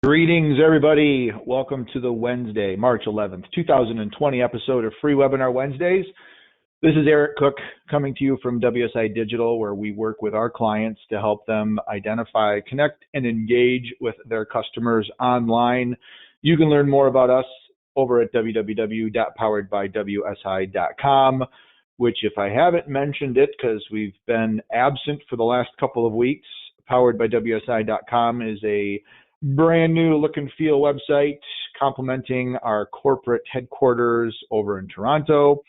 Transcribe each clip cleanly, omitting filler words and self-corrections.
Greetings, everybody. Welcome to the Wednesday, March 11th, 2020 episode of Free Webinar Wednesdays. This is Eric Cook coming to you from WSI Digital, where we work with our clients to help them identify, connect, and engage with their customers online. You can learn more about us over at www.poweredbywsi.com, which, if I haven't mentioned it because we've been absent for the last couple of weeks, poweredbywsi.com is a brand new look and feel website complementing our corporate headquarters over in Toronto.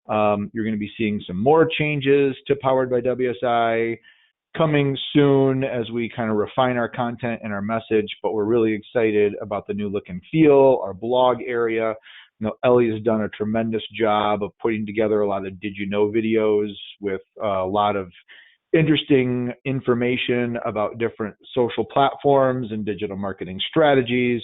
You're going to be seeing some more changes to Powered by WSI coming soon as we kind of refine our content and our message, but we're really excited about the new look and feel, our blog area. You know, Ellie has done a tremendous job of putting together a lot of Did You Know videos with a lot of interesting information about different social platforms and digital marketing strategies.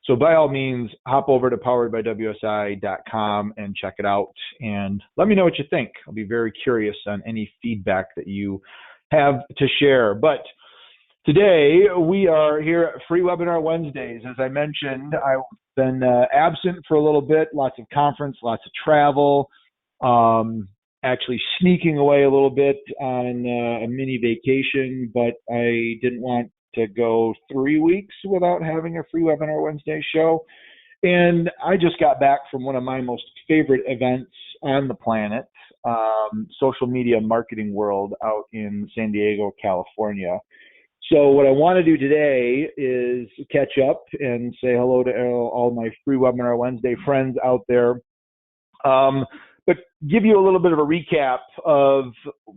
So by all means, hop over to poweredbywsi.com and check it out and let me know what you think. I'll be very curious on any feedback that you have to share. But today we are here at Free Webinar Wednesdays. As I mentioned, I've been absent for a little bit, lots of conference, lots of travel. Actually sneaking away a little bit on a mini vacation, but I didn't want to go 3 weeks without having a Free Webinar Wednesday show. And I just got back from one of my most favorite events on the planet, Social Media Marketing World out in San Diego, California. So what I want to do today is catch up and say hello to all my Free Webinar Wednesday friends out there. But give you a little bit of a recap of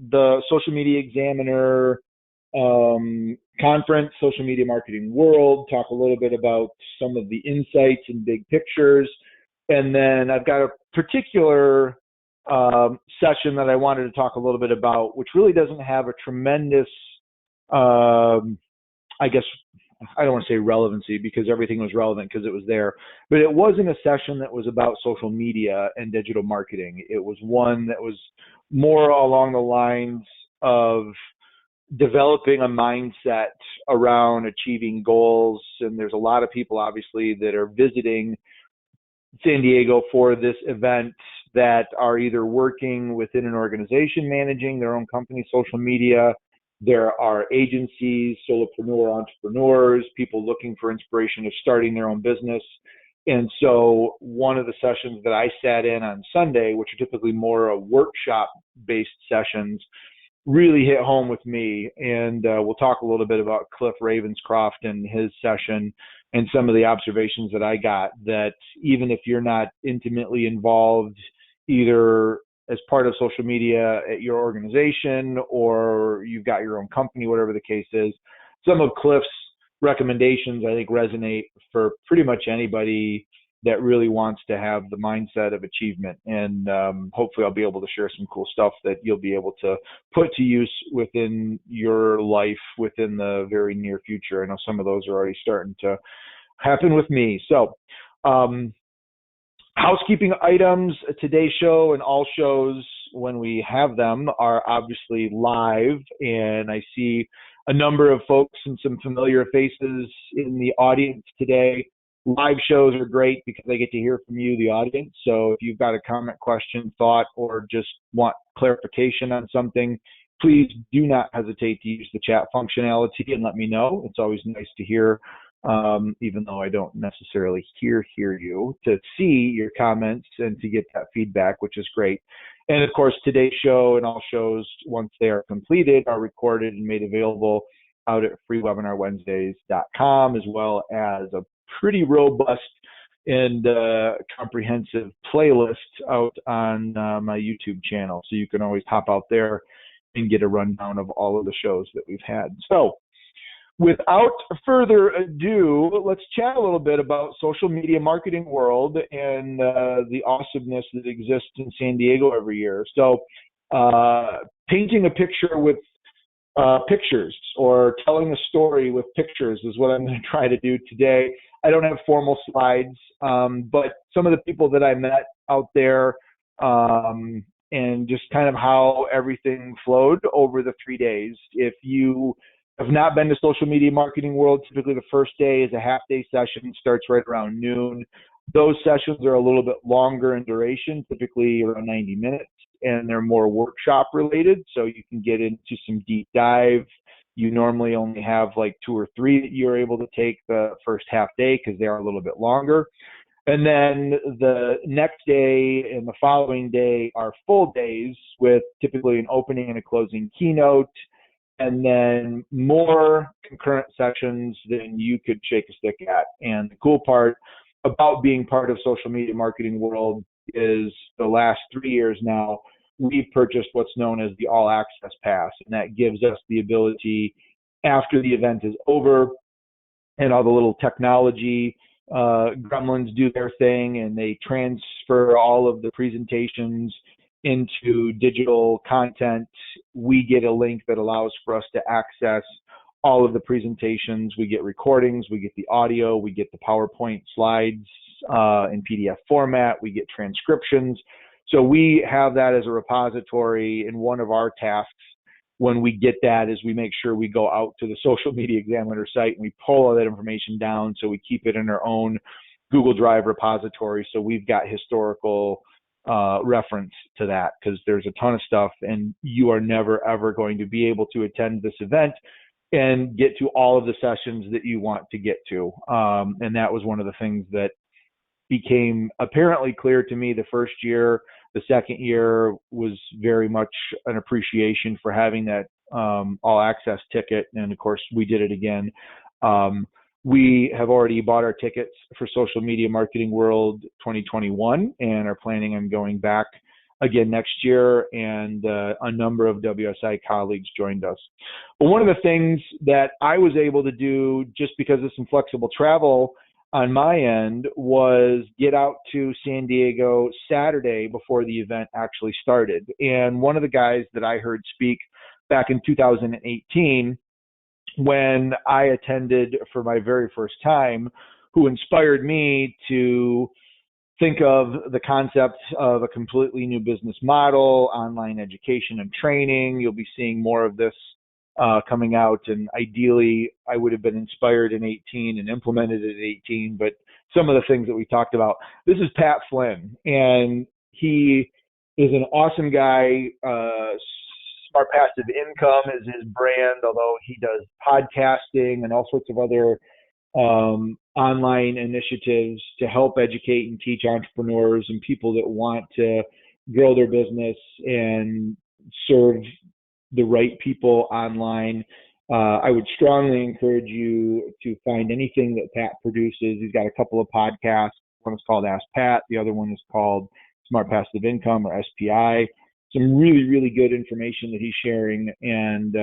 the Social Media Examiner conference, Social Media Marketing World, talk a little bit about some of the insights and big pictures. And then I've got a particular session that I wanted to talk a little bit about, which really doesn't have a tremendous, I don't want to say relevancy because everything was relevant because it was there, but it wasn't a session that was about social media and digital marketing. It was one that was more along the lines of developing a mindset around achieving goals. And there's a lot of people, obviously, that are visiting San Diego for this event that are either working within an organization managing their own company's social media. There are agencies, solopreneur entrepreneurs, people looking for inspiration of starting their own business. And so one of the sessions that I sat in on Sunday, which are typically more workshop-based sessions, really hit home with me. And we'll talk a little bit about Cliff Ravenscraft and his session and some of the observations that I got, that even if you're not intimately involved either as part of social media at your organization or you've got your own company, whatever the case is, some of Cliff's recommendations, I think, resonate for pretty much anybody that really wants to have the mindset of achievement. And hopefully I'll be able to share some cool stuff that you'll be able to put to use within your life within the very near future. I know some of those are already starting to happen with me. So, housekeeping items. Today's show and all shows when we have them are obviously live, and I see a number of folks and some familiar faces in the audience today. Live shows are great because I get to hear from you, the audience. So if you've got a comment, question, thought, or just want clarification on something, please do not hesitate to use the chat functionality and let me know. It's always nice to hear, even though I don't necessarily hear you, to see your comments and to get that feedback, which is great. And of course, today's show and all shows, once they are completed, are recorded and made available out at freewebinarwednesdays.com, as well as a pretty robust and comprehensive playlist out on my YouTube channel. So you can always hop out there and get a rundown of all of the shows that we've had. So without further ado, let's chat a little bit about Social Media Marketing World and the awesomeness that exists in San Diego every year. So painting a picture with pictures, or telling a story with pictures, is what I'm going to try to do today. I don't have formal slides, but some of the people that I met out there and just kind of how everything flowed over the 3 days. If you have not been to Social Media Marketing World, typically the first day is a half-day session, starts right around noon. Those sessions are a little bit longer in duration, typically around 90 minutes, and they're more workshop related, so you can get into some deep dive. You normally only have like 2 or 3 that you're able to take the first half day because they are a little bit longer. And then the next day and the following day are full days with typically an opening and a closing keynote, and then more concurrent sessions than you could shake a stick at. And the cool part about being part of Social Media Marketing World is the last 3 years now, we've purchased what's known as the All Access Pass, and that gives us the ability after the event is over and all the little technology gremlins do their thing and they transfer all of the presentations into digital content. We get a link that allows for us to access all of the presentations. We get recordings, we get the audio, we get the PowerPoint slides in PDF format, we get transcriptions. So we have that as a repository, and one of our tasks when we get that is we make sure we go out to the Social Media Examiner site and we pull all that information down, so we keep it in our own Google Drive repository. So we've got historical reference to that, because there's a ton of stuff and you are never ever going to be able to attend this event and get to all of the sessions that you want to get to. And that was one of the things that became apparently clear to me the first year. The second year was very much an appreciation for having that all access ticket. And of course, we did it again. We have already bought our tickets for Social Media Marketing World 2021 and are planning on going back again next year. And a number of WSI colleagues joined us. But one of the things that I was able to do, just because of some flexible travel on my end, was get out to San Diego Saturday before the event actually started. And one of the guys that I heard speak back in 2018, when I attended for my very first time, who inspired me to think of the concept of a completely new business model, online education and training. You'll be seeing more of this coming out, and ideally I would have been inspired in 18 and implemented it at 18, but some of the things that we talked about. This is Pat Flynn, and he is an awesome guy. Smart Passive Income is his brand, although he does podcasting and all sorts of other online initiatives to help educate and teach entrepreneurs and people that want to grow their business and serve the right people online. I would strongly encourage you to find anything that Pat produces. He's got a couple of podcasts. One is called Ask Pat. The other one is called Smart Passive Income, or SPI. Some really, really good information that he's sharing. And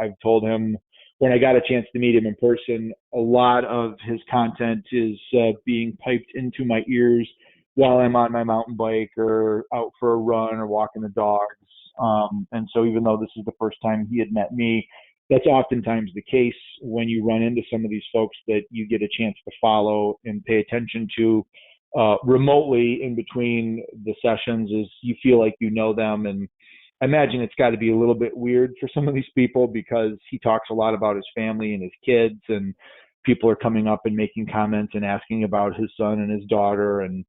I've told him, when I got a chance to meet him in person, a lot of his content is being piped into my ears while I'm on my mountain bike or out for a run or walking the dogs. And so even though this is the first time he had met me, that's oftentimes the case when you run into some of these folks that you get a chance to follow and pay attention to remotely in between the sessions, is you feel like you know them. And I imagine it's got to be a little bit weird for some of these people, because he talks a lot about his family and his kids, and people are coming up and making comments and asking about his son and his daughter. And,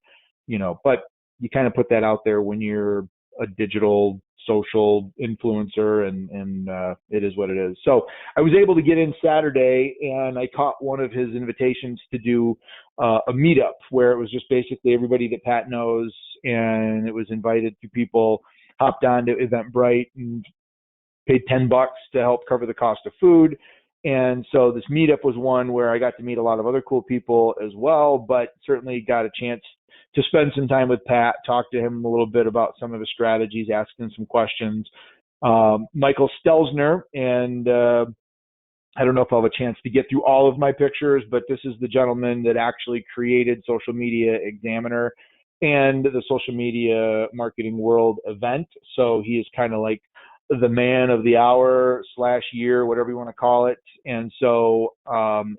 you know, but you kind of put that out there when you're a digital social influencer, and it is what it is. So I was able to get in Saturday, and I caught one of his invitations to do a meetup where it was just basically everybody that Pat knows, and it was invited to people, hopped on to Eventbrite and paid $10 to help cover the cost of food. And so this meetup was one where I got to meet a lot of other cool people as well, but certainly got a chance to spend some time with Pat, talk to him a little bit about some of his strategies, asking some questions. Michael Stelzner, and I don't know if I'll have a chance to get through all of my pictures, but this is the gentleman that actually created Social Media Examiner and the Social Media Marketing World event. So he is kind of like the man of the hour / year, whatever you want to call it. And so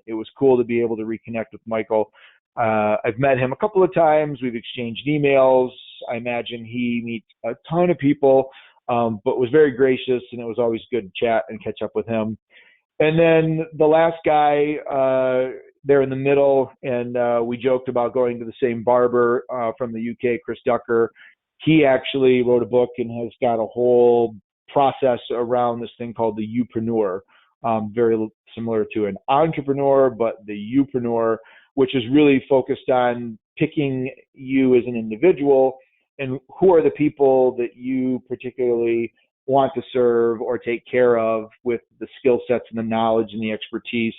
it was cool to be able to reconnect with Michael. I've met him a couple of times. We've exchanged emails. I imagine he meets a ton of people, but was very gracious, and it was always good to chat and catch up with him. And then the last guy there in the middle, and we joked about going to the same barber from the UK, Chris Ducker. He actually wrote a book and has got a whole process around this thing called the Upreneur, very similar to an entrepreneur, but the Upreneur, which is really focused on picking you as an individual and who are the people that you particularly want to serve or take care of with the skill sets and the knowledge and the expertise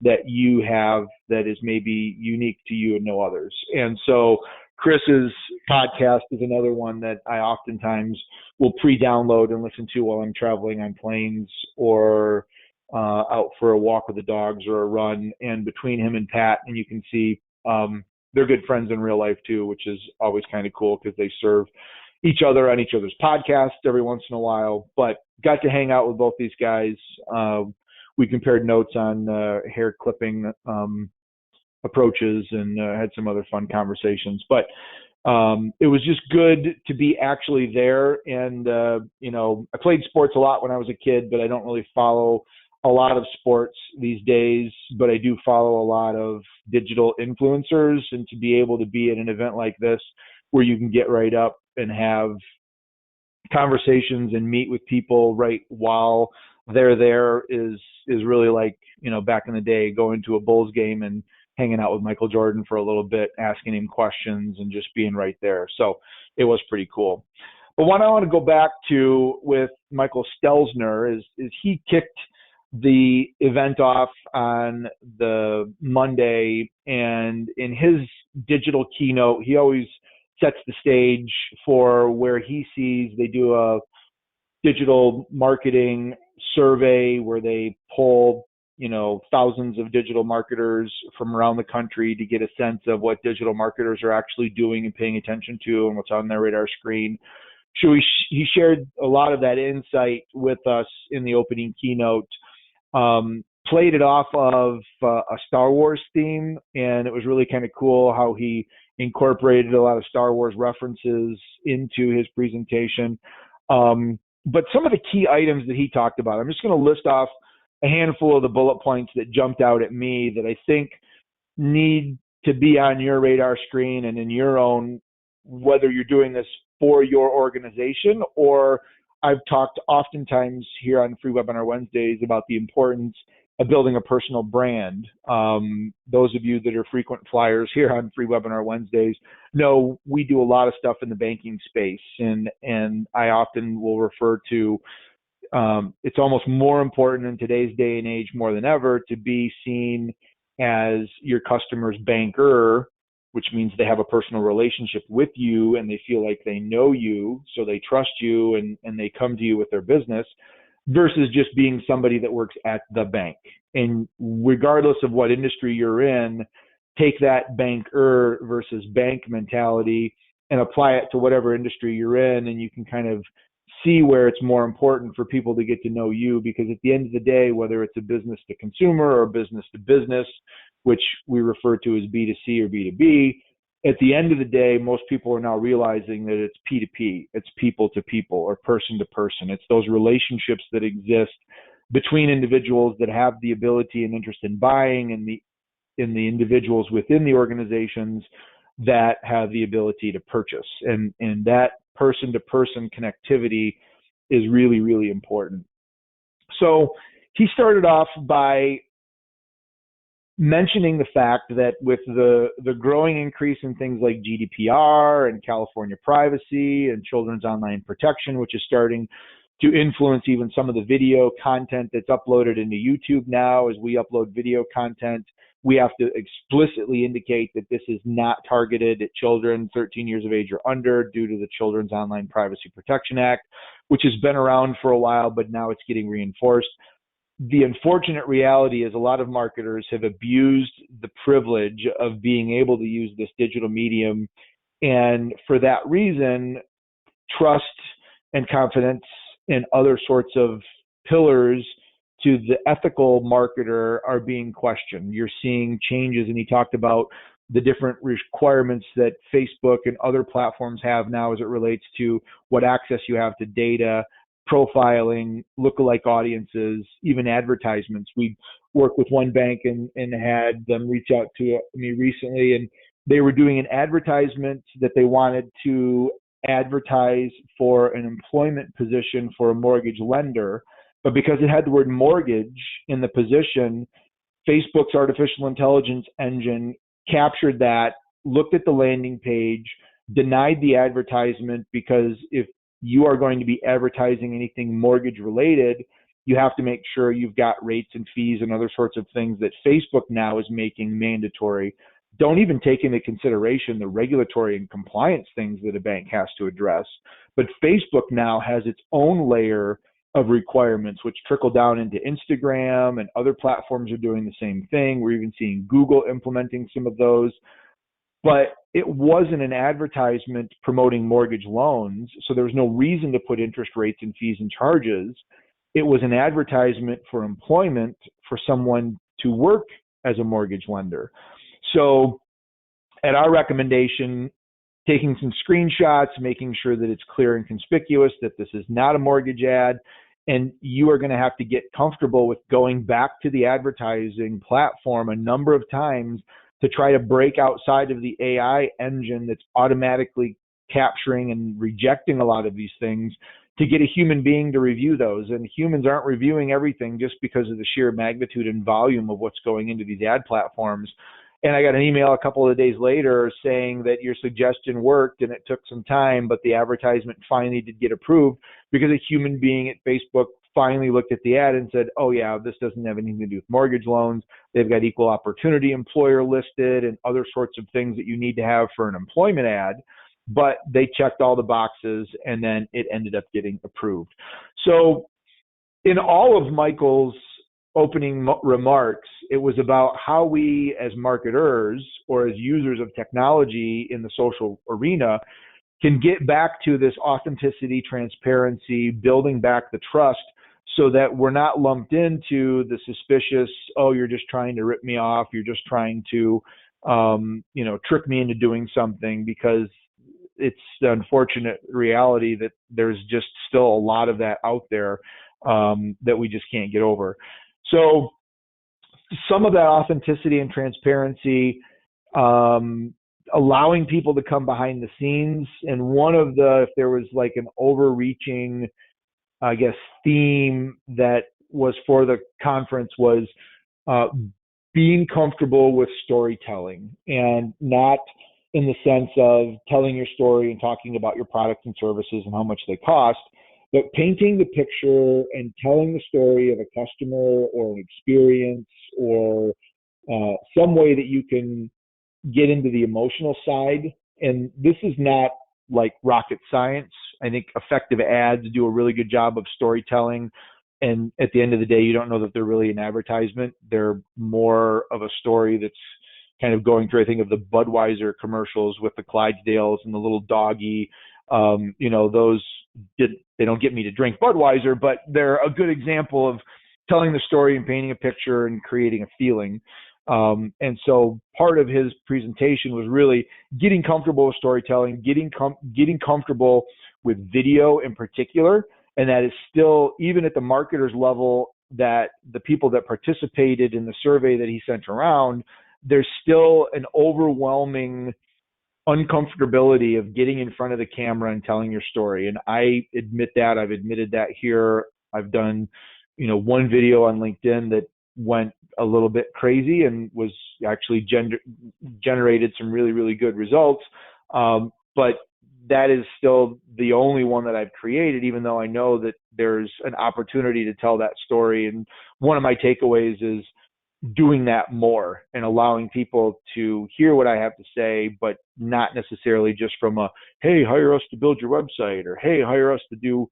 that you have that is maybe unique to you and no others. And so Chris's podcast is another one that I oftentimes will pre-download and listen to while I'm traveling on planes or out for a walk with the dogs or a run. And between him and Pat, and you can see they're good friends in real life too, which is always kind of cool because they serve each other on each other's podcasts every once in a while. But got to hang out with both these guys. We compared notes on hair clipping approaches and had some other fun conversations. But it was just good to be actually there. And, I played sports a lot when I was a kid, but I don't really follow a lot of sports these days, but I do follow a lot of digital influencers. And to be able to be at an event like this where you can get right up and have conversations and meet with people right while they're there is really like, back in the day, going to a Bulls game and hanging out with Michael Jordan for a little bit, asking him questions and just being right there. So it was pretty cool. But what I want to go back to with Michael Stelzner is he kicked the event off on the Monday, and in his digital keynote, he always sets the stage for where he sees they do a digital marketing survey where they poll, thousands of digital marketers from around the country to get a sense of what digital marketers are actually doing and paying attention to and what's on their radar screen. So he shared a lot of that insight with us in the opening keynote. Played it off of a Star Wars theme, and it was really kind of cool how he incorporated a lot of Star Wars references into his presentation. But some of the key items that he talked about, I'm just going to list off a handful of the bullet points that jumped out at me that I think need to be on your radar screen and in your own, whether you're doing this for your organization or I've talked oftentimes here on Free Webinar Wednesdays about the importance of building a personal brand. Those of you that are frequent flyers here on Free Webinar Wednesdays know we do a lot of stuff in the banking space, and I often will refer to it's almost more important in today's day and age more than ever to be seen as your customer's banker, which means they have a personal relationship with you and they feel like they know you, so they trust you and they come to you with their business, versus just being somebody that works at the bank. And regardless of what industry you're in, take that banker versus bank mentality and apply it to whatever industry you're in, and you can kind of see where it's more important for people to get to know you, because at the end of the day, whether it's a business to consumer or business to business, which we refer to as B2C or B2B, at the end of the day, most people are now realizing that it's P2P, it's people to people or person to person. It's those relationships that exist between individuals that have the ability and interest in buying, and the individuals within the organizations that have the ability to purchase. And that person to person connectivity is really, really important. So he started off by mentioning the fact that with the growing increase in things like GDPR and California privacy and children's online protection, which is starting to influence even some of the video content that's uploaded into YouTube now. As we upload video content, we have to explicitly indicate that this is not targeted at children 13 years of age or under due to the Children's Online Privacy Protection Act, which has been around for a while, but now it's getting reinforced. The unfortunate reality is a lot of marketers have abused the privilege of being able to use this digital medium. And for that reason, trust and confidence and other sorts of pillars to the ethical marketer are being questioned. You're seeing changes, and he talked about the different requirements that Facebook and other platforms have now as it relates to what access you have to data profiling, lookalike audiences, even advertisements. We worked with one bank and had them reach out to me recently, and they were doing an advertisement that they wanted to advertise for an employment position for a mortgage lender. But because it had the word mortgage in the position, Facebook's artificial intelligence engine captured that, looked at the landing page, denied the advertisement, because if you are going to be advertising anything mortgage related, you have to make sure you've got rates and fees and other sorts of things that Facebook now is making mandatory. Don't even take into consideration the regulatory and compliance things that a bank has to address. But Facebook now has its own layer of requirements, which trickle down into Instagram, and other platforms are doing the same thing. We're even seeing Google implementing some of those. But it wasn't an advertisement promoting mortgage loans, so there was no reason to put interest rates and fees and charges. It was an advertisement for employment for someone to work as a mortgage lender. So at our recommendation, taking some screenshots, making sure that it's clear and conspicuous that this is not a mortgage ad, and you are going to have to get comfortable with going back to the advertising platform a number of times to try to break outside of the AI engine that's automatically capturing and rejecting a lot of these things, to get a human being to review those. And humans aren't reviewing everything just because of the sheer magnitude and volume of what's going into these ad platforms. And I got an email a couple of days later saying that your suggestion worked and it took some time, but the advertisement finally did get approved because a human being at Facebook finally looked at the ad and said, oh yeah, this doesn't have anything to do with mortgage loans. They've got equal opportunity employer listed and other sorts of things that you need to have for an employment ad. But they checked all the boxes, and then it ended up getting approved. So in all of Michael's opening remarks, it was about how we as marketers or as users of technology in the social arena can get back to this authenticity, transparency, building back the trust, so that we're not lumped into the suspicious, oh, you're just trying to rip me off, you're just trying to trick me into doing something, because it's the unfortunate reality that there's just still a lot of that out there that we just can't get over. So some of that authenticity and transparency, allowing people to come behind the scenes. And one of the, if there was like an overreaching, I guess, theme that was for the conference, was being comfortable with storytelling, and not in the sense of telling your story and talking about your products and services and how much they cost, but painting the picture and telling the story of a customer or an experience or some way that you can get into the emotional side. And this is not like rocket science. I think effective ads do a really good job of storytelling. And at the end of the day, you don't know that they're really an advertisement. They're more of a story that's kind of going through, I think, of the Budweiser commercials with the Clydesdales and the little doggy. Those they don't get me to drink Budweiser, but they're a good example of telling the story and painting a picture and creating a feeling. And so part of his presentation was really getting comfortable with storytelling, getting comfortable with video in particular. And that is still, even at the marketer's level, that the people that participated in the survey that he sent around, there's still an overwhelming uncomfortability of getting in front of the camera and telling your story. And I admit that. I've admitted that here. I've done, one video on LinkedIn that went a little bit crazy and was actually generated some really, really good results. But that is still the only one that I've created, even though I know that there's an opportunity to tell that story. And one of my takeaways is doing that more and allowing people to hear what I have to say, but not necessarily just from a, hey, hire us to build your website, or hey, hire us to do,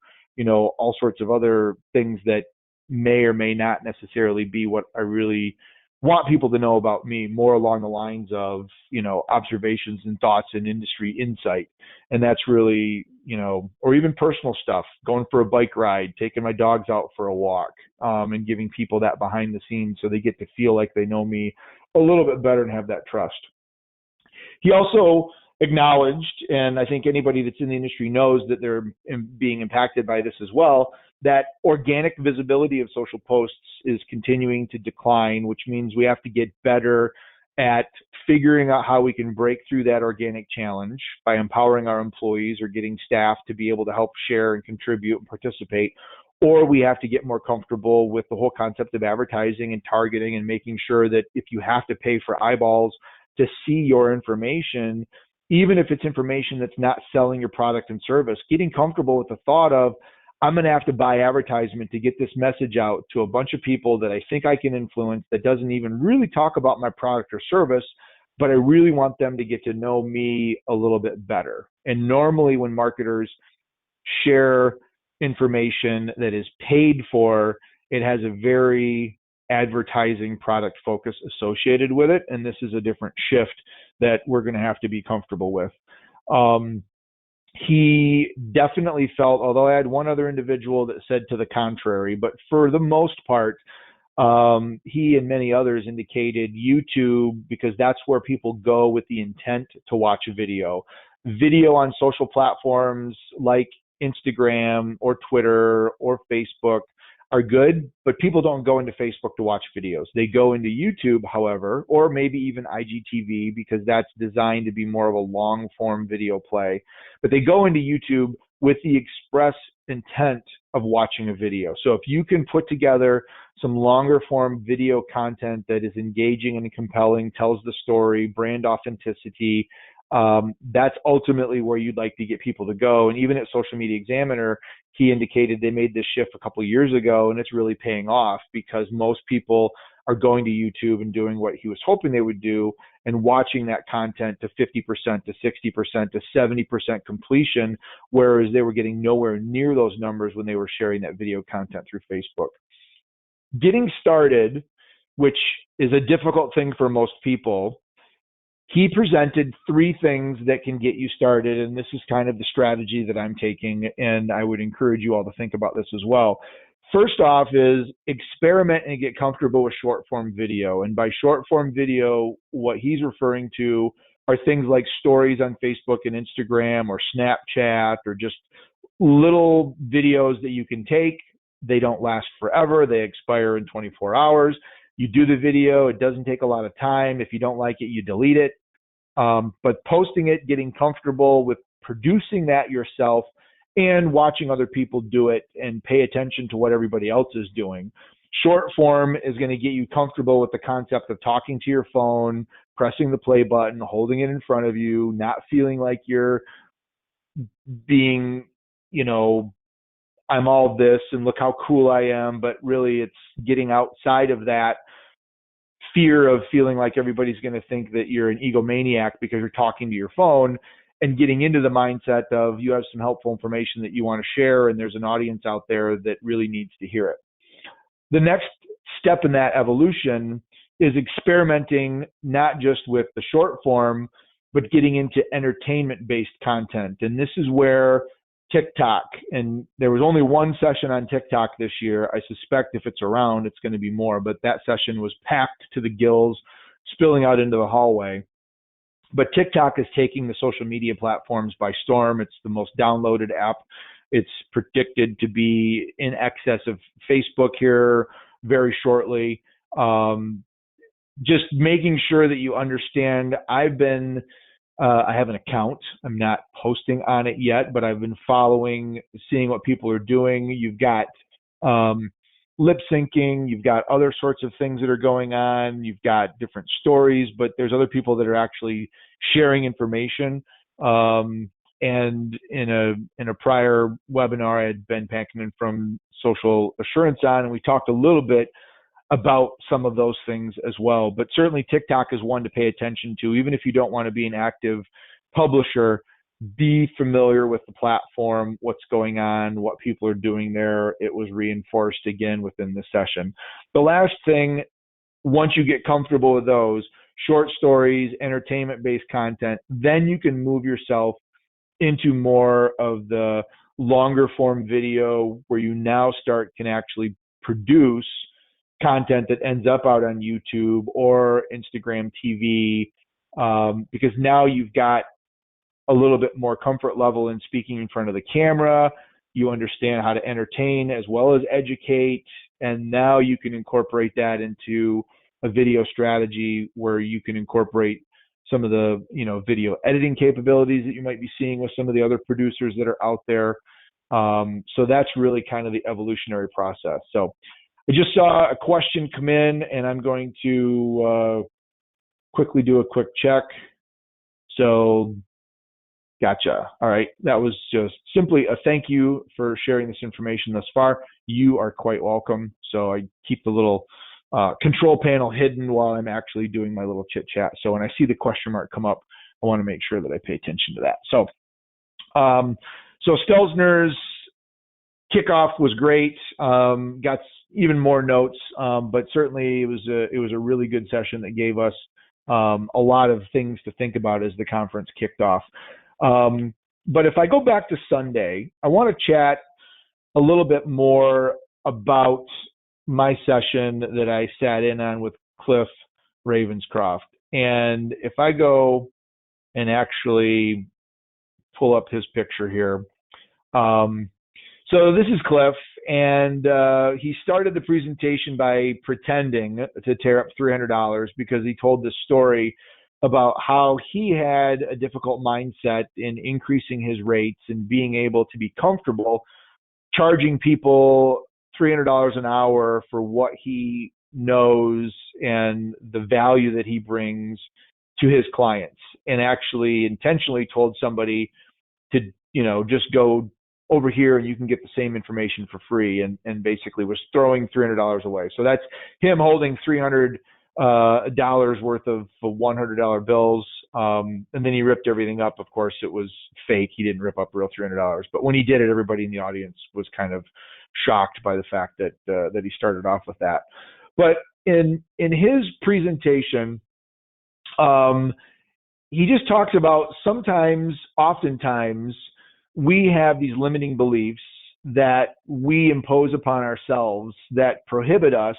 all sorts of other things that may or may not necessarily be what I really want people to know about me, more along the lines of, observations and thoughts and industry insight. And that's really, or even personal stuff, going for a bike ride, taking my dogs out for a walk, and giving people that behind the scenes so they get to feel like they know me a little bit better and have that trust. He also acknowledged, and I think anybody that's in the industry knows that they're being impacted by this as well, that organic visibility of social posts is continuing to decline, which means we have to get better at figuring out how we can break through that organic challenge by empowering our employees or getting staff to be able to help share and contribute and participate. Or we have to get more comfortable with the whole concept of advertising and targeting and making sure that if you have to pay for eyeballs to see your information, even if it's information that's not selling your product and service, getting comfortable with the thought of, I'm going to have to buy advertisement to get this message out to a bunch of people that I think I can influence that doesn't even really talk about my product or service, but I really want them to get to know me a little bit better. And normally when marketers share information that is paid for, it has a very advertising product focus associated with it. And this is a different shift that we're going to have to be comfortable with. He definitely felt, although I had one other individual that said to the contrary, but for the most part, he and many others indicated YouTube, because that's where people go with the intent to watch a video. Video on social platforms like Instagram or Twitter or Facebook are good, but people don't go into Facebook to watch videos. They go into YouTube, however, or maybe even IGTV, because that's designed to be more of a long form video play. But they go into YouTube with the express intent of watching a video. So if you can put together some longer form video content that is engaging and compelling, tells the story, brand authenticity, that's ultimately where you'd like to get people to go. And even at Social Media Examiner, he indicated they made this shift a couple of years ago, and it's really paying off because most people are going to YouTube and doing what he was hoping they would do and watching that content to 50%, to 60%, to 70% completion, whereas they were getting nowhere near those numbers when they were sharing that video content through Facebook. Getting started, which is a difficult thing for most people, he presented 3 things that can get you started, and this is kind of the strategy that I'm taking, and I would encourage you all to think about this as well. First off is experiment and get comfortable with short form video. And by short form video, what he's referring to are things like stories on Facebook and Instagram or Snapchat, or just little videos that you can take. They don't last forever. They expire in 24 hours. You do the video. It doesn't take a lot of time. If you don't like it, you delete it. But posting it, getting comfortable with producing that yourself and watching other people do it and pay attention to what everybody else is doing. Short form is going to get you comfortable with the concept of talking to your phone, pressing the play button, holding it in front of you, not feeling like you're being, I'm all this and look how cool I am, but really it's getting outside of that fear of feeling like everybody's going to think that you're an egomaniac because you're talking to your phone, and getting into the mindset of you have some helpful information that you want to share and there's an audience out there that really needs to hear it. The next step in that evolution is experimenting not just with the short form, but getting into entertainment-based content. And this is where TikTok, and there was only one session on TikTok this year. I suspect if it's around, it's going to be more, but that session was packed to the gills, spilling out into the hallway. But TikTok is taking the social media platforms by storm. It's the most downloaded app. It's predicted to be in excess of Facebook here very shortly. Just making sure that you understand, I have an account. I'm not posting on it yet, but I've been following, seeing what people are doing. You've got lip syncing, you've got other sorts of things that are going on, you've got different stories, but there's other people that are actually sharing information. And in a prior webinar, I had Ben Pankinen from Social Assurance on, and we talked a little bit about some of those things as well. But certainly TikTok is one to pay attention to. Even if you don't want to be an active publisher, be familiar with the platform, what's going on, what people are doing there. It was reinforced again within the session. The last thing, once you get comfortable with those short stories, entertainment-based content, then you can move yourself into more of the longer form video where you now can actually produce content that ends up out on YouTube or Instagram TV, because now you've got a little bit more comfort level in speaking in front of the camera. You understand how to entertain as well as educate. And now you can incorporate that into a video strategy where you can incorporate some of the, video editing capabilities that you might be seeing with some of the other producers that are out there. So that's really kind of the evolutionary process. So I just saw a question come in, and I'm going to quickly do a quick check. So, gotcha. All right. That was just simply a thank you for sharing this information thus far. You are quite welcome. So I keep the little control panel hidden while I'm actually doing my little chit chat. So when I see the question mark come up, I want to make sure that I pay attention to that. So, Stelzner's kickoff was great. Got even more notes, but certainly it was a really good session that gave us a lot of things to think about as the conference kicked off. But if I go back to Sunday, I want to chat a little bit more about my session that I sat in on with Cliff Ravenscraft. And if I go and actually pull up his picture here. So this is Cliff, and he started the presentation by pretending to tear up $300 because he told this story about how he had a difficult mindset in increasing his rates and being able to be comfortable charging people $300 an hour for what he knows and the value that he brings to his clients, and actually intentionally told somebody to, just go over here and you can get the same information for free, and basically was throwing $300 away. So that's him holding $300 worth of $100 bills. And then he ripped everything up. Of course, it was fake. He didn't rip up real $300. But when he did it, everybody in the audience was kind of shocked by the fact that he started off with that. But in his presentation, he just talks about oftentimes, we have these limiting beliefs that we impose upon ourselves that prohibit us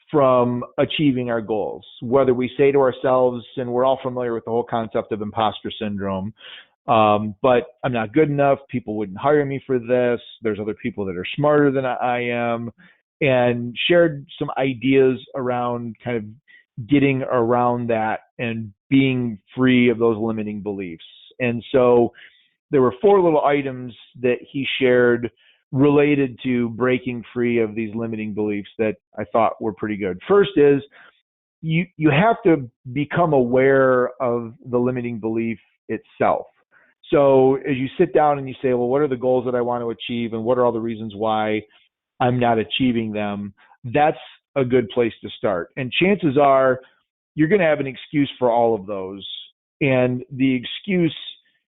from achieving our goals. Whether we say to ourselves, and we're all familiar with the whole concept of imposter syndrome, but I'm not good enough, people wouldn't hire me for this, there's other people that are smarter than I am, and shared some ideas around kind of getting around that and being free of those limiting beliefs. And so there were 4 little items that he shared related to breaking free of these limiting beliefs that I thought were pretty good. First is you have to become aware of the limiting belief itself. So as you sit down and you say, well, what are the goals that I want to achieve and what are all the reasons why I'm not achieving them? That's a good place to start. And chances are you're going to have an excuse for all of those. And the excuse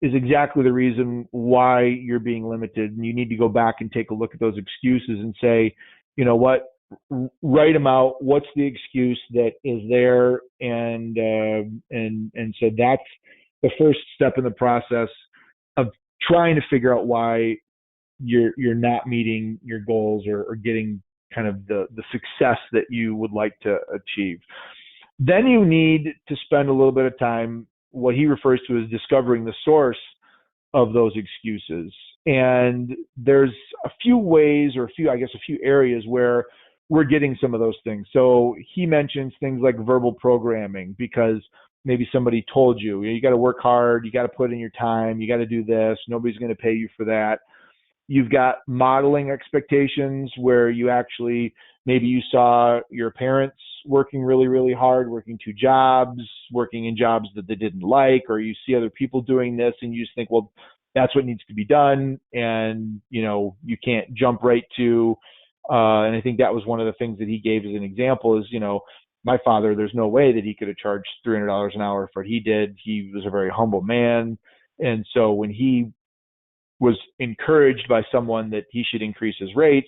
is exactly the reason why you're being limited. And you need to go back and take a look at those excuses and say, you know what, write them out. What's the excuse that is there? And so that's the first step in the process of trying to figure out why you're not meeting your goals or getting kind of the success that you would like to achieve. Then you need to spend a little bit of time, what he refers to as discovering the source of those excuses. And there's a few ways or a few areas where we're getting some of those things. So he mentions things like verbal programming, because maybe somebody told you got to work hard, you got to put in your time, you got to do this, nobody's going to pay you for that. You've got modeling expectations where maybe you saw your parents working really, really hard, working 2 jobs, working in jobs that they didn't like, or you see other people doing this and you just think, well, that's what needs to be done. And, you can't jump right to, and I think that was one of the things that he gave as an example is, my father, there's no way that he could have charged $300 an hour for what he did. He was a very humble man. And so when he was encouraged by someone that he should increase his rates,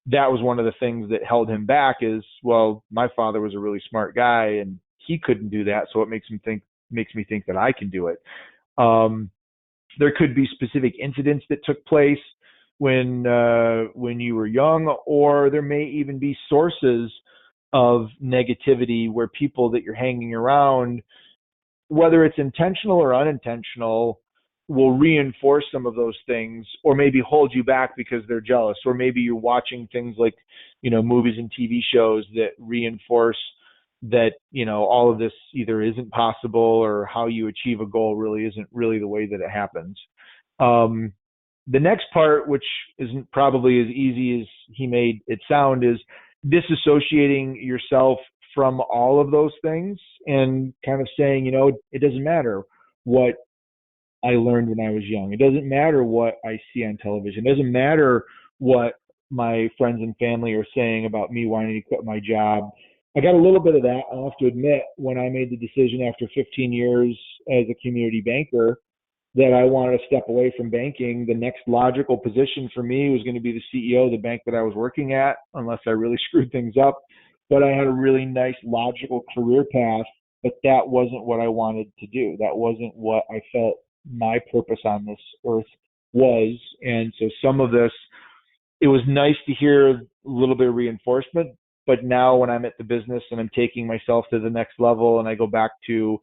that was one of the things that held him back is, well, my father was a really smart guy and he couldn't do that. So it makes me think that I can do it. There could be specific incidents that took place when you were young, or there may even be sources of negativity where people that you're hanging around, whether it's intentional or unintentional, will reinforce some of those things, or maybe hold you back because they're jealous, or maybe you're watching things like, movies and TV shows that reinforce that, all of this either isn't possible, or how you achieve a goal really isn't really the way that it happens. The next part, which isn't probably as easy as he made it sound, is disassociating yourself from all of those things and kind of saying, it doesn't matter what I learned when I was young. It doesn't matter what I see on television. It doesn't matter what my friends and family are saying about me wanting to quit my job. I got a little bit of that, I'll have to admit, when I made the decision after 15 years as a community banker that I wanted to step away from banking. The next logical position for me was going to be the CEO of the bank that I was working at, unless I really screwed things up. But I had a really nice logical career path, but that wasn't what I wanted to do. That wasn't what I felt my purpose on this earth was. And so some of this, it was nice to hear a little bit of reinforcement, but now when I'm at the business and I'm taking myself to the next level, and I go back to,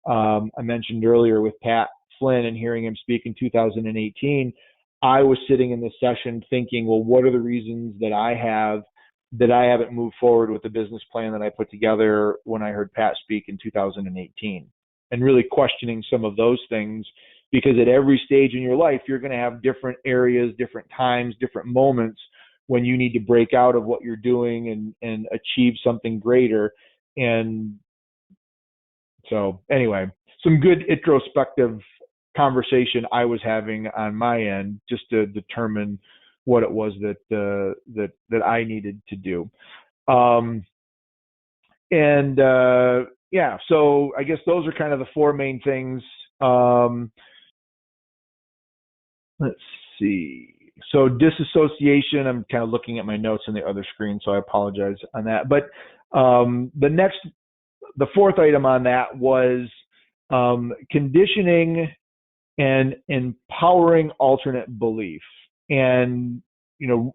I mentioned earlier with Pat Flynn and hearing him speak in 2018, I was sitting in this session thinking, well, what are the reasons that I haven't moved forward with the business plan that I put together when I heard Pat speak in 2018? And really questioning some of those things, because at every stage in your life, you're going to have different areas, different times, different moments when you need to break out of what you're doing and achieve something greater. And so anyway, some good introspective conversation I was having on my end just to determine what it was that I needed to do. Yeah, so I guess those are kind of the four main things. Let's see. So disassociation, I'm kind of looking at my notes on the other screen, so I apologize on that. But the fourth item on that was conditioning and empowering alternate belief. And,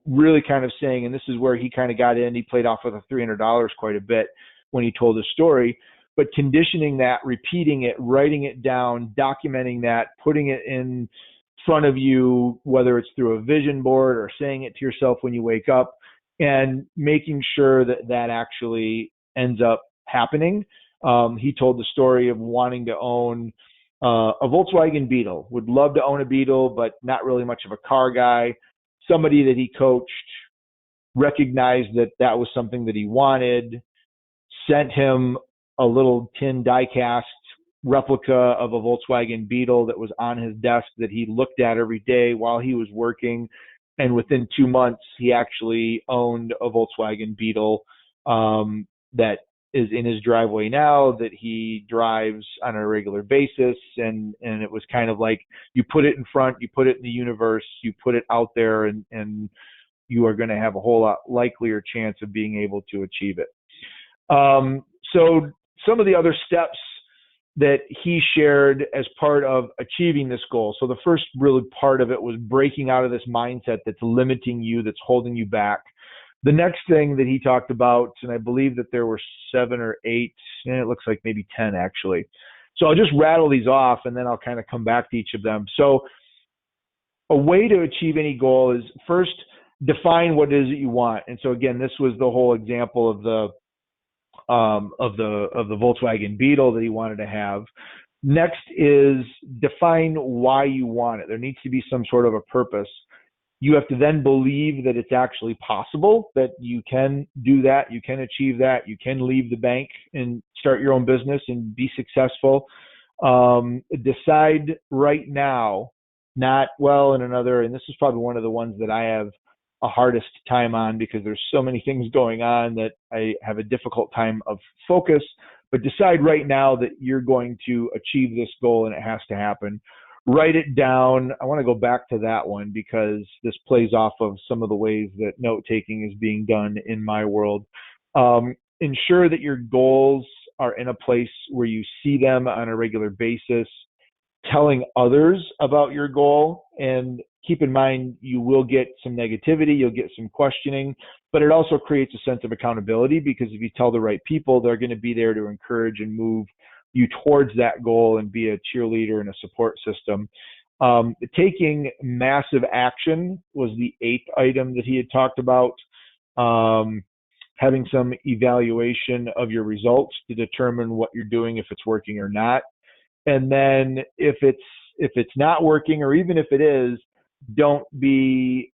really kind of saying, and this is where he kind of got in, he played off with the $300 quite a bit when he told his story, but conditioning that, repeating it, writing it down, documenting that, putting it in front of you, whether it's through a vision board or saying it to yourself when you wake up, and making sure that that actually ends up happening. He told the story of wanting to own a Volkswagen Beetle, would love to own a Beetle, but not really much of a car guy. Somebody that he coached recognized that that was something that he wanted, sent him a little tin die-cast replica of a Volkswagen Beetle that was on his desk that he looked at every day while he was working. And within 2 months, he actually owned a Volkswagen Beetle that is in his driveway now, that he drives on a regular basis. And it was kind of like, you put it in front, you put it in the universe, you put it out there, and you are going to have a whole lot likelier chance of being able to achieve it. So some of the other steps that he shared as part of achieving this goal. So the first really part of it was breaking out of this mindset that's limiting you, that's holding you back. The next thing that he talked about, and I believe that there were 7 or 8, and it looks like maybe 10 actually. So I'll just rattle these off and then I'll kind of come back to each of them. So a way to achieve any goal is first define what it is that you want. And so again, this was the whole example of the Volkswagen Beetle that he wanted to have. Next is define why you want it. There needs to be some sort of a purpose. You have to then believe that it's actually possible, that you can do that, you can achieve that, you can leave the bank and start your own business and be successful. Decide right now, not well in another, and this is probably one of the ones that I have a hardest time on because there's so many things going on that I have a difficult time of focus, but decide right now that you're going to achieve this goal and it has to happen. Write it down. I want to go back to that one because this plays off of some of the ways that note-taking is being done in my world. Ensure that your goals are in a place where you see them on a regular basis, telling others about your goal. And keep in mind, you will get some negativity, you'll get some questioning, but it also creates a sense of accountability because if you tell the right people, they're going to be there to encourage and move you towards that goal and be a cheerleader and a support system. Taking massive action was the eighth item that he had talked about. Having some evaluation of your results to determine what you're doing, if it's working or not. And then if it's not working, or even if it is, don't be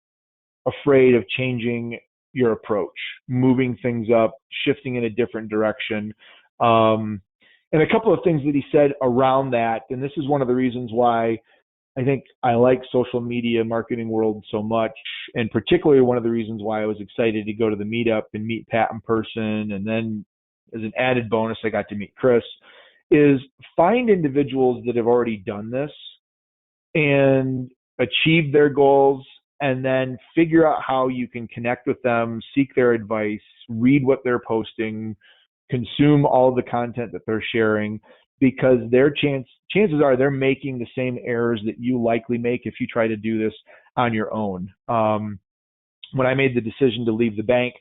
afraid of changing your approach, moving things up, shifting in a different direction. And a couple of things that he said around that, and this is one of the reasons why I think I like social media marketing world so much, and particularly one of the reasons why I was excited to go to the meetup and meet Pat in person. And then as an added bonus, I got to meet Chris, is find individuals that have already done this and achieved their goals, and then figure out how you can connect with them, seek their advice, read what they're posting, consume all the content that they're sharing, because chances are they're making the same errors that you likely make if you try to do this on your own. When I made the decision to leave the bank,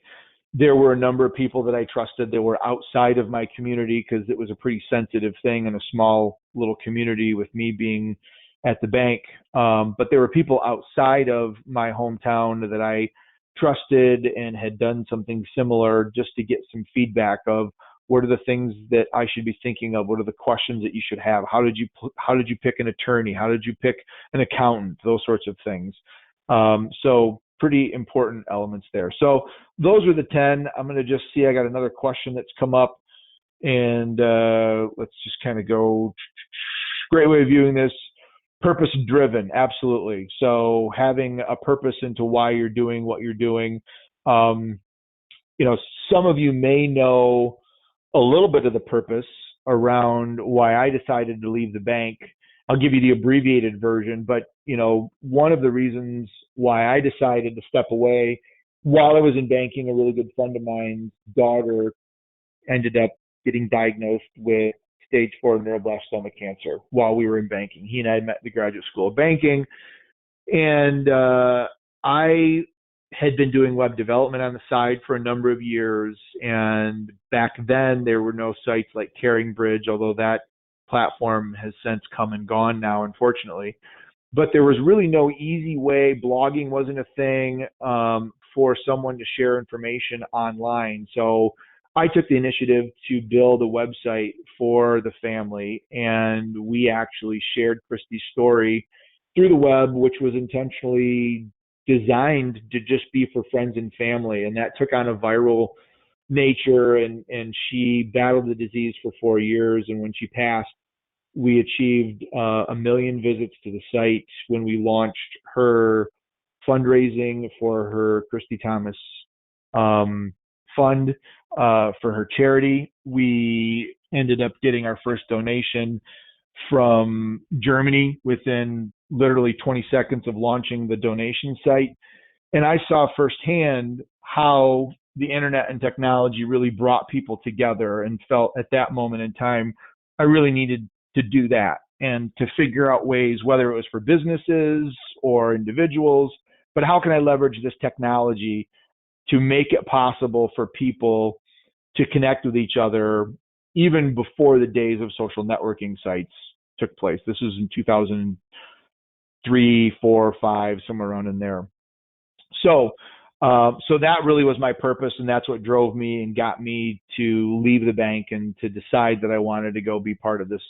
there were a number of people that I trusted that were outside of my community, because it was a pretty sensitive thing in a small little community with me being at the bank. But there were people outside of my hometown that I trusted and had done something similar, just to get some feedback of what are the things that I should be thinking of? What are the questions that you should have? How did you pick an attorney? How did you pick an accountant? Those sorts of things. So pretty important elements there. So those are the 10. I'm going to just see, I got another question that's come up, and let's just kind of go. Great way of viewing this. Purpose driven. Absolutely. So having a purpose into why you're doing what you're doing. Some of you may know a little bit of the purpose around why I decided to leave the bank. I'll give you the abbreviated version, but one of the reasons why I decided to step away while I was in banking, a really good friend of mine's daughter ended up getting diagnosed with stage 4 neuroblastoma cancer while we were in banking. He and I met at the Graduate School of Banking, and I had been doing web development on the side for a number of years. And back then there were no sites like CaringBridge, although that platform has since come and gone now, unfortunately. But there was really no easy way. Blogging wasn't a thing for someone to share information online. So I took the initiative to build a website for the family, and we actually shared Christy's story through the web, which was intentionally designed to just be for friends and family. And that took on a viral nature, and she battled the disease for 4 years. And when she passed, we achieved 1 million visits to the site when we launched her fundraising for her Christy Thomas fund for her charity. We ended up getting our first donation from Germany within literally 20 seconds of launching the donation site. And I saw firsthand how the internet and technology really brought people together, and felt at that moment in time, I really needed to do that and to figure out ways, whether it was for businesses or individuals, but how can I leverage this technology to make it possible for people to connect with each other even before the days of social networking sites took place. This was in 2003, 4, 5, somewhere around in there. So that really was my purpose, and that's what drove me and got me to leave the bank and to decide that I wanted to go be part of this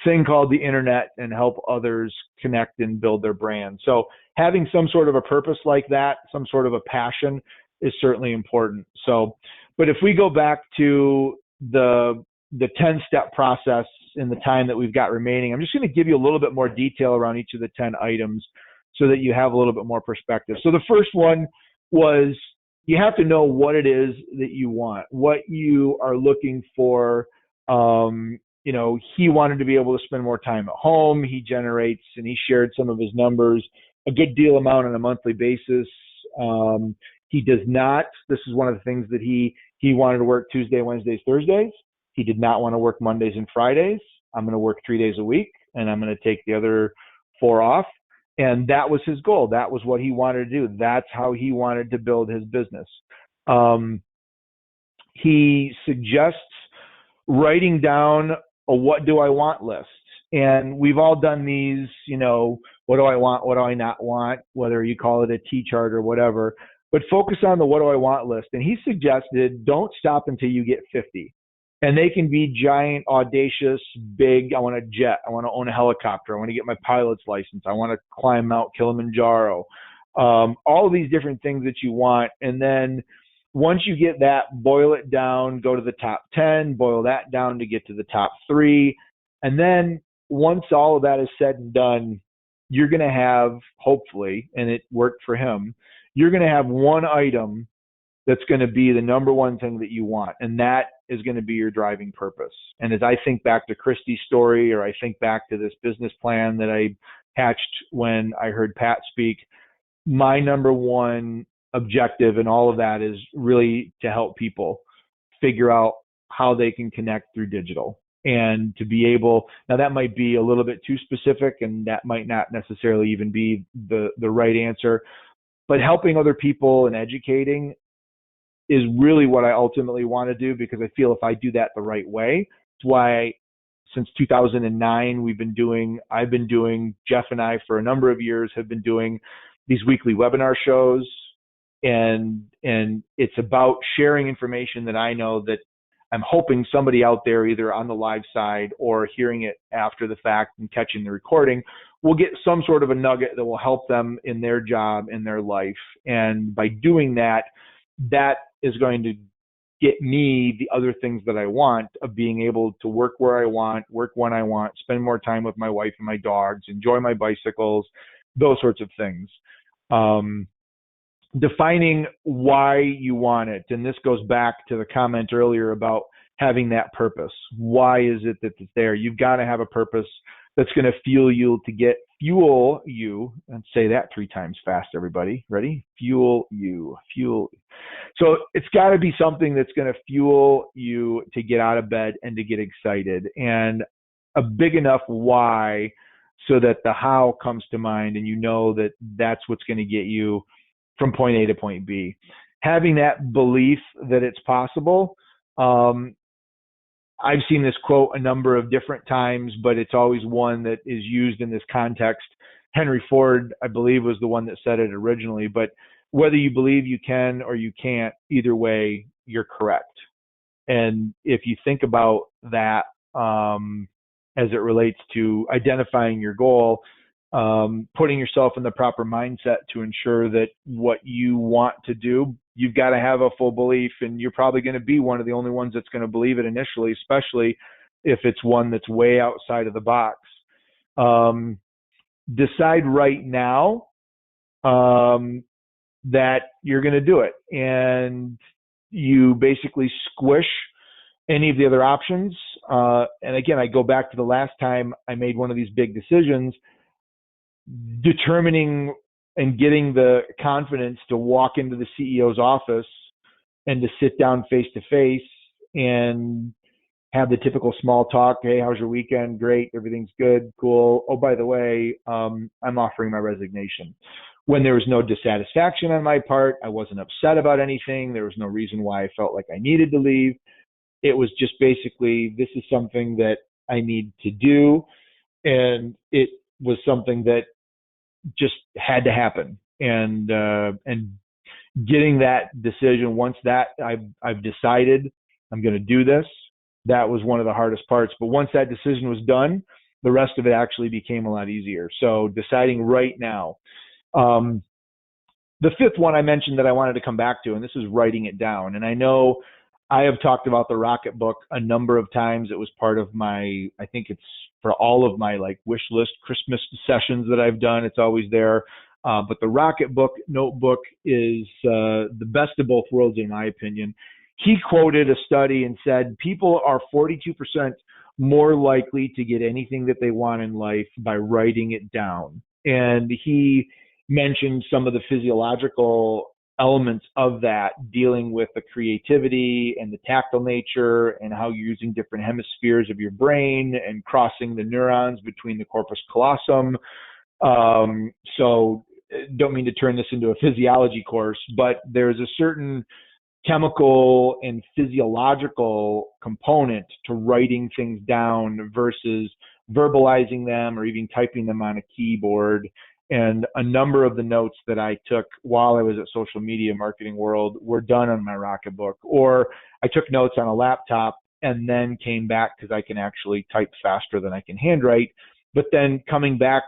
thing called the internet and help others connect and build their brand. So having some sort of a purpose like that, some sort of a passion, is certainly important. So, but if we go back to the 10-step process in the time that we've got remaining, I'm just going to give you a little bit more detail around each of the 10 items so that you have a little bit more perspective. So the first one was, you have to know what it is that you want, what you are looking for. He wanted to be able to spend more time at home. He generates, and he shared some of his numbers, a good deal amount on a monthly basis. He does not, this is one of the things that he wanted to work Tuesday, Wednesdays, Thursdays. He did not want to work Mondays and Fridays. I'm going to work 3 days a week, and I'm going to take the other 4 off. And that was his goal. That was what he wanted to do. That's how he wanted to build his business. He suggests writing down a what do I want list. And we've all done these, what do I want? What do I not want? Whether you call it a T chart or whatever, but focus on the what do I want list. And he suggested don't stop until you get 50. And they can be giant, audacious, big. I want a jet. I want to own a helicopter. I want to get my pilot's license. I want to climb Mount Kilimanjaro. All of these different things that you want. And then once you get that, boil it down, go to the top 10, boil that down to get to the top 3. And then once all of that is said and done, you're going to have, hopefully, and it worked for him, you're going to have one item that's going to be the number one thing that you want. And that is going to be your driving purpose. And as I think back to Christy's story, or I think back to this business plan that I hatched when I heard Pat speak, my number one objective in all of that is really to help people figure out how they can connect through digital. And to be able, now that might be a little bit too specific, and that might not necessarily even be the right answer, but helping other people and educating is really what I ultimately want to do, because I feel if I do that the right way, it's why since 2009, I've been doing, Jeff and I for a number of years have been doing these weekly webinar shows. And it's about sharing information that I know that I'm hoping somebody out there, either on the live side or hearing it after the fact and catching the recording, will get some sort of a nugget that will help them in their job, in their life. And by doing that, that is going to get me the other things that I want, of being able to work where I want, work when I want, spend more time with my wife and my dogs, enjoy my bicycles, those sorts of things. Defining why you want it. And this goes back to the comment earlier about having that purpose. Why is it that it's there? You've got to have a purpose that's going to fuel you, and say that 3 times fast, everybody. Ready? Fuel you. So it's got to be something that's going to fuel you to get out of bed and to get excited, and a big enough why so that the how comes to mind, and you know that that's what's going to get you from point A to point B. Having that belief that it's possible. I've seen this quote a number of different times, but it's always one that is used in this context. Henry Ford, I believe, was the one that said it originally, but whether you believe you can or you can't, either way, you're correct. And if you think about that as it relates to identifying your goal, putting yourself in the proper mindset to ensure that what you want to do, you've got to have a full belief, and you're probably going to be one of the only ones that's going to believe it initially, especially if it's one that's way outside of the box. Decide right now that you're going to do it, and you basically squish any of the other options. And again, I go back to the last time I made one of these big decisions. Determining and getting the confidence to walk into the CEO's office and to sit down face to face and have the typical small talk. Hey, how's your weekend? Great. Everything's good. Cool. Oh, by the way, I'm offering my resignation. When there was no dissatisfaction on my part, I wasn't upset about anything. There was no reason why I felt like I needed to leave. It was just basically, this is something that I need to do. And it was something that just had to happen, and getting that decision, once that I've decided I'm going to do this, that was one of the hardest parts. But once that decision was done, the rest of it actually became a lot easier. So deciding right now. The fifth one I mentioned that I wanted to come back to, and this is writing it down. And I know I have talked about the Rocket Book a number of times. It was part of my, I think it's for all of my wish list Christmas sessions that I've done. It's always there. But the Rocket Book notebook is the best of both worlds, in my opinion. He quoted a study and said people are 42% more likely to get anything that they want in life by writing it down. And he mentioned some of the physiological elements of that, dealing with the creativity and the tactile nature and how you're using different hemispheres of your brain and crossing the neurons between the corpus callosum. So don't mean to turn this into a physiology course, but there's a certain chemical and physiological component to writing things down versus verbalizing them or even typing them on a keyboard. And a number of the notes that I took while I was at Social Media Marketing World were done on my Rocketbook, or I took notes on a laptop and then came back because I can actually type faster than I can handwrite. But then coming back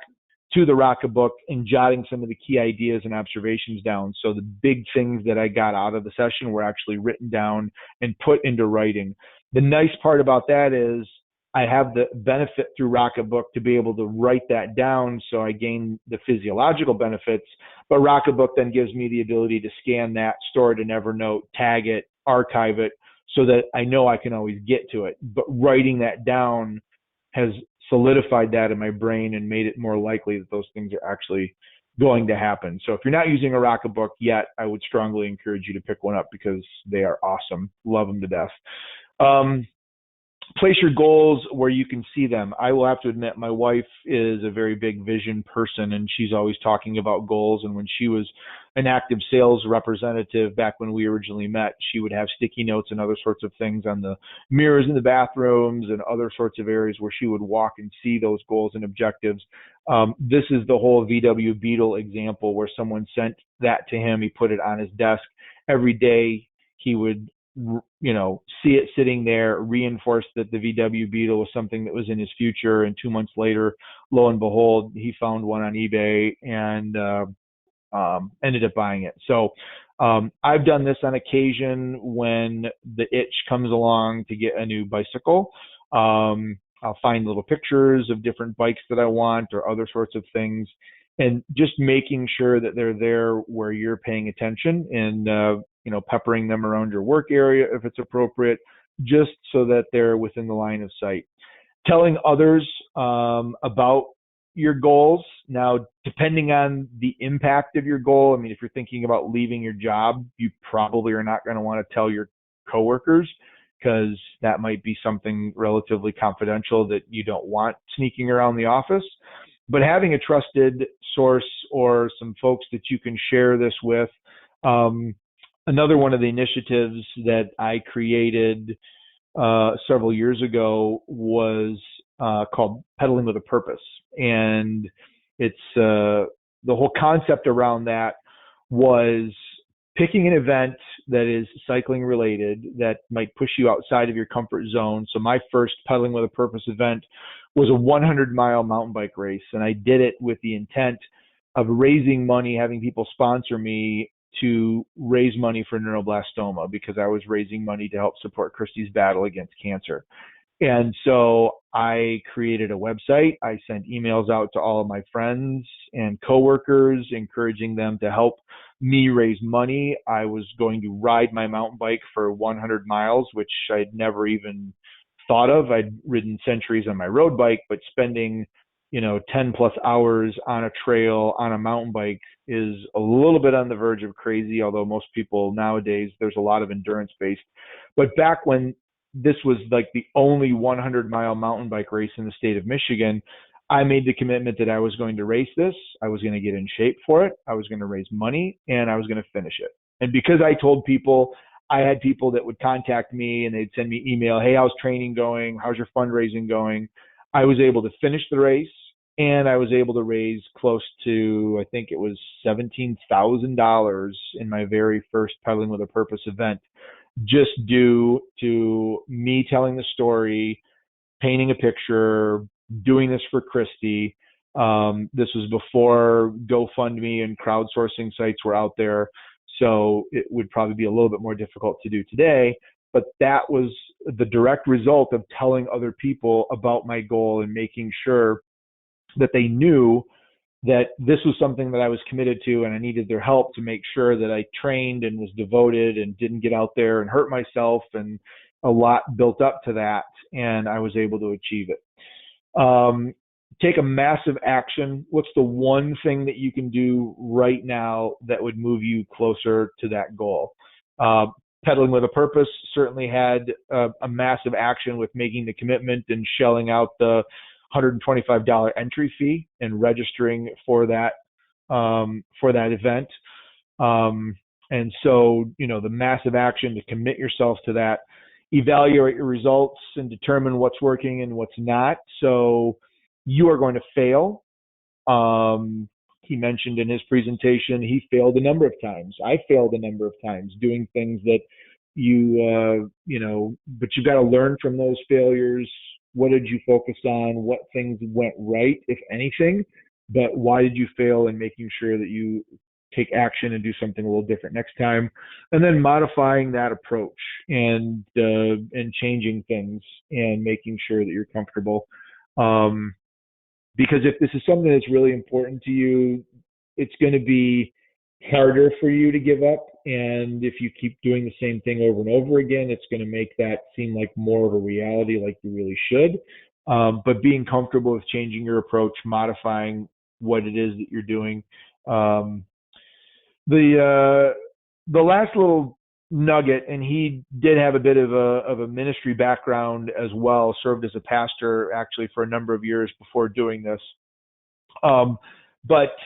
to the Rocketbook and jotting some of the key ideas and observations down. So the big things that I got out of the session were actually written down and put into writing. The nice part about that is I have the benefit through Rocketbook to be able to write that down, so I gain the physiological benefits. But Rocketbook then gives me the ability to scan that, store it in Evernote, tag it, archive it, so that I know I can always get to it. But writing that down has solidified that in my brain and made it more likely that those things are actually going to happen. So if you're not using a Rocketbook yet, I would strongly encourage you to pick one up because they are awesome. Love them to death. Place your goals where you can see them. I will have to admit, my wife is a very big vision person, and she's always talking about goals. And when she was an active sales representative back when we originally met, she would have sticky notes and other sorts of things on the mirrors in the bathrooms and other sorts of areas where she would walk and see those goals and objectives. This is the whole VW Beetle example where someone sent that to him. He put it on his desk. Every day he would see it sitting there, reinforce that the VW Beetle was something that was in his future. And 2 months later, lo and behold, he found one on eBay and ended up buying it. So I've done this on occasion when the itch comes along to get a new bicycle. I'll find little pictures of different bikes that I want or other sorts of things, and just making sure that they're there where you're paying attention, and peppering them around your work area if it's appropriate, just so that they're within the line of sight. Telling others about your goals. Now, depending on the impact of your goal, I mean, if you're thinking about leaving your job, you probably are not going to want to tell your coworkers, because that might be something relatively confidential that you don't want sneaking around the office. But having a trusted source or some folks that you can share this with. Another one of the initiatives that I created several years ago was called Pedaling with a Purpose. And it's the whole concept around that was picking an event that is cycling related that might push you outside of your comfort zone. So my first Pedaling with a Purpose event was a 100-mile mountain bike race. And I did it with the intent of raising money, having people sponsor me to raise money for neuroblastoma, because I was raising money to help support Christy's battle against cancer. And so I created a website. I sent emails out to all of my friends and coworkers, encouraging them to help me raise money. I was going to ride my mountain bike for 100 miles, which I'd never even thought of. I'd ridden centuries on my road bike, but spending 10 plus hours on a trail on a mountain bike is a little bit on the verge of crazy, although most people nowadays, there's a lot of endurance based. But back when this was like the only 100-mile mountain bike race in the state of Michigan, I made the commitment that I was going to race this. I was going to get in shape for it. I was going to raise money, and I was going to finish it. And because I told people, I had people that would contact me and they'd send me email, hey, how's training going? How's your fundraising going? I was able to finish the race, and I was able to raise close to, I think it was $17,000 in my very first Pedaling with a Purpose event, just due to me telling the story, painting a picture, doing this for Christy. This was before GoFundMe and crowdsourcing sites were out there, so it would probably be a little bit more difficult to do today. But that was the direct result of telling other people about my goal and making sure that they knew that this was something that I was committed to, and I needed their help to make sure that I trained and was devoted and didn't get out there and hurt myself, and a lot built up to that, and I was able to achieve it. Take a massive action. What's the one thing that you can do right now that would move you closer to that goal? Pedaling with a Purpose certainly had a massive action with making the commitment and shelling out the $125 entry fee and registering for that event. And so, the massive action to commit yourself to that, evaluate your results and determine what's working and what's not. So you are going to fail. He mentioned in his presentation he failed a number of times. I failed a number of times doing things that but you've got to learn from those failures. What did you focus on? What things went right, if anything? But why did you fail, and making sure that you take action and do something a little different next time, and then modifying that approach and changing things and making sure that you're comfortable. Because if this is something that's really important to you, it's going to be harder for you to give up. And if you keep doing the same thing over and over again, it's going to make that seem like more of a reality, like you really should. But being comfortable with changing your approach, modifying what it is that you're doing. The last little nugget, and he did have a bit of a ministry background as well, served as a pastor actually for a number of years before doing this. But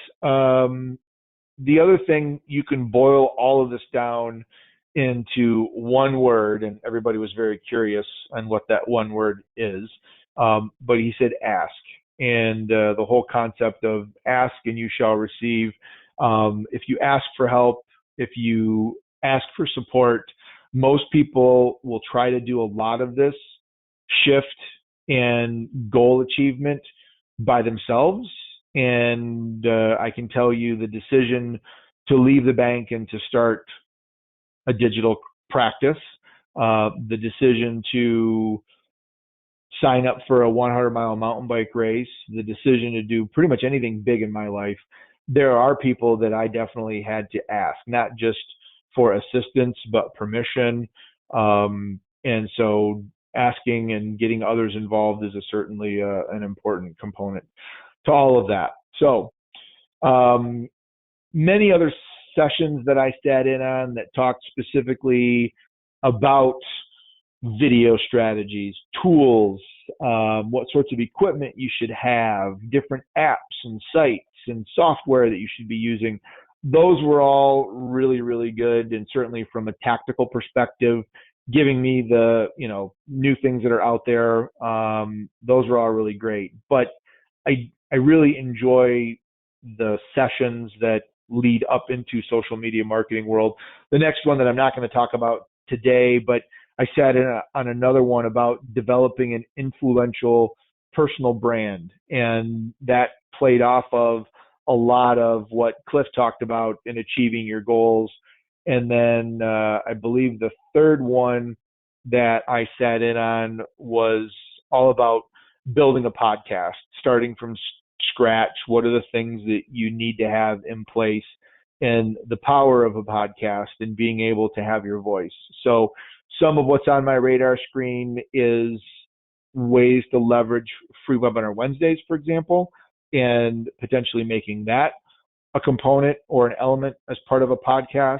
the other thing, you can boil all of this down into one word, and everybody was very curious on what that one word is. But he said ask, and the whole concept of ask and you shall receive. If you ask for help, if you ask for support, most people will try to do a lot of this shift and goal achievement by themselves. And I can tell you the decision to leave the bank and to start a digital practice, the decision to sign up for a 100-mile mountain bike race, the decision to do pretty much anything big in my life, there are people that I definitely had to ask, not just for assistance, but permission. And so asking and getting others involved is certainly an important component to all of that. So many other sessions that I sat in on that talked specifically about video strategies, tools, what sorts of equipment you should have, different apps and sites and software that you should be using. Those were all really, really good. And certainly from a tactical perspective, giving me the, new things that are out there. Those were all really great. But I really enjoy the sessions that lead up into social media marketing world. The next one that I'm not going to talk about today, but I sat in on another one about developing an influential personal brand. And that played off of a lot of what Cliff talked about in achieving your goals. And then I believe the third one that I sat in on was all about building a podcast, starting from scratch. What are the things that you need to have in place, and the power of a podcast and being able to have your voice. So some of what's on my radar screen is ways to leverage free webinar Wednesdays, for example, and potentially making that a component or an element as part of a podcast,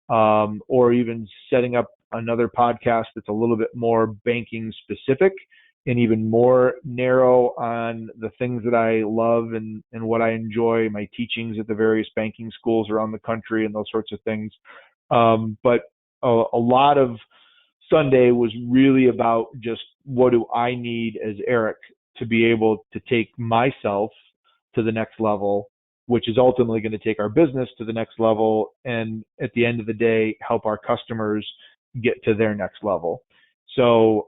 or even setting up another podcast that's a little bit more banking specific and even more narrow on the things that I love and what I enjoy, my teachings at the various banking schools around the country and those sorts of things. But a lot of Sunday was really about just what do I need as Eric to be able to take myself to the next level, which is ultimately going to take our business to the next level, and at the end of the day, help our customers get to their next level. So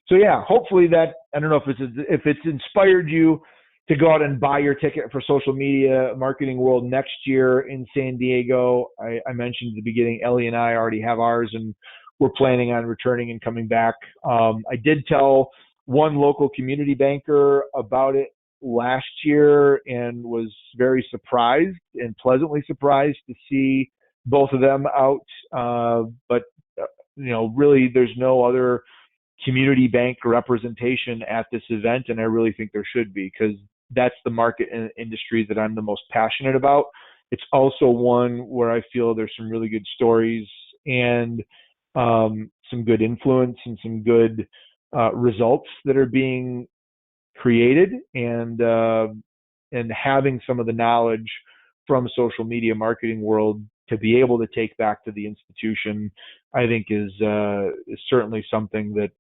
yeah, hopefully that, I don't know if it's inspired you to go out and buy your ticket for Social Media Marketing World next year in San Diego. I mentioned at the beginning, Ellie and I already have ours, and we're planning on returning and coming back. I did tell one local community banker about it last year and was very surprised and pleasantly surprised to see both of them out. But really there's no other community bank representation at this event, and I really think there should be, because that's the market and industry that I'm the most passionate about. It's also one where I feel there's some really good stories and some good influence and some good results that are being created, and having some of the knowledge from social media marketing world to be able to take back to the institution, I think is certainly something that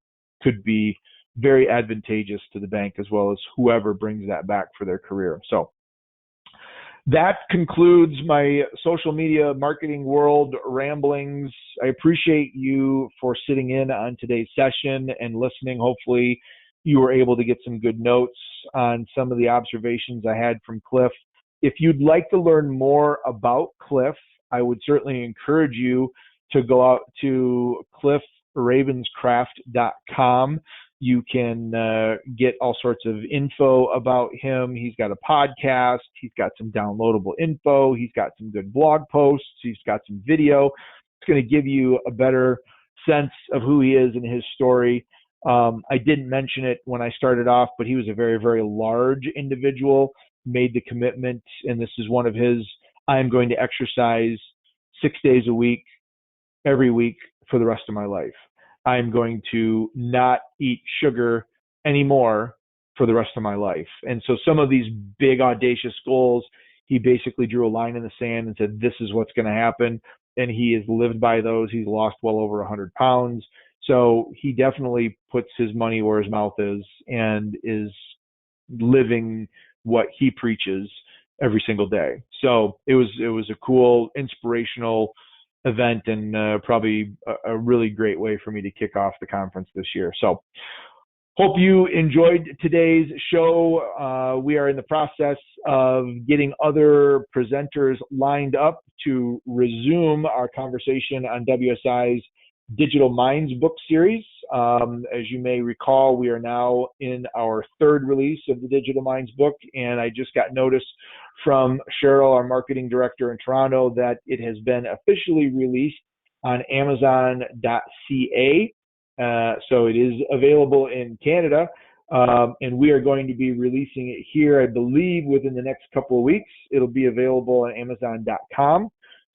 could be very advantageous to the bank as well as whoever brings that back for their career. So that concludes my social media marketing world ramblings. I appreciate you for sitting in on today's session and listening. Hopefully you were able to get some good notes on some of the observations I had from Cliff. If you'd like to learn more about Cliff, I would certainly encourage you to go out to cliffravenscraft.com. You can get all sorts of info about him. He's got a podcast. He's got some downloadable info. He's got some good blog posts. He's got some video. It's going to give you a better sense of who he is and his story. I didn't mention it when I started off, but he was a very, very large individual, made the commitment, and this is one of his, I'm going to exercise 6 days a week, every week for the rest of my life. I'm going to not eat sugar anymore for the rest of my life. And so some of these big audacious goals, he basically drew a line in the sand and said, this is what's going to happen. And he has lived by those. He's lost well over 100 pounds. So he definitely puts his money where his mouth is and is living what he preaches every single day. So it was a cool, inspirational event and probably a really great way for me to kick off the conference this year. So hope you enjoyed today's show. We are in the process of getting other presenters lined up to resume our conversation on WSI's Digital Minds book series. As you may recall, we are now in our third release of the Digital Minds book, and I just got notice from Cheryl, our marketing director in Toronto, that it has been officially released on Amazon.ca. So it is available in Canada, and we are going to be releasing it here, I believe, within the next couple of weeks. It'll be available on Amazon.com.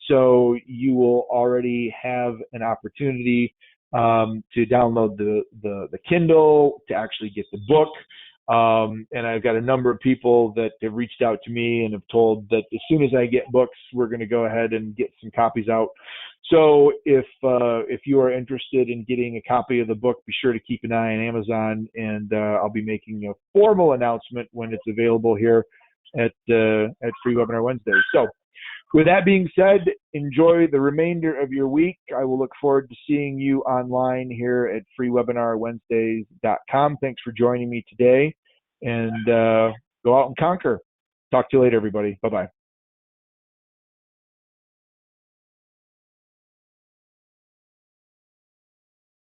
So you will already have an opportunity to download the Kindle, to actually get the book. And I've got a number of people that have reached out to me and have told that as soon as I get books, we're going to go ahead and get some copies out. So if you are interested in getting a copy of the book, be sure to keep an eye on Amazon, and I'll be making a formal announcement when it's available here at Free Webinar Wednesday. So with that being said, enjoy the remainder of your week. I will look forward to seeing you online here at freewebinarwednesdays.com. Thanks for joining me today, and go out and conquer. Talk to you later, everybody. Bye-bye.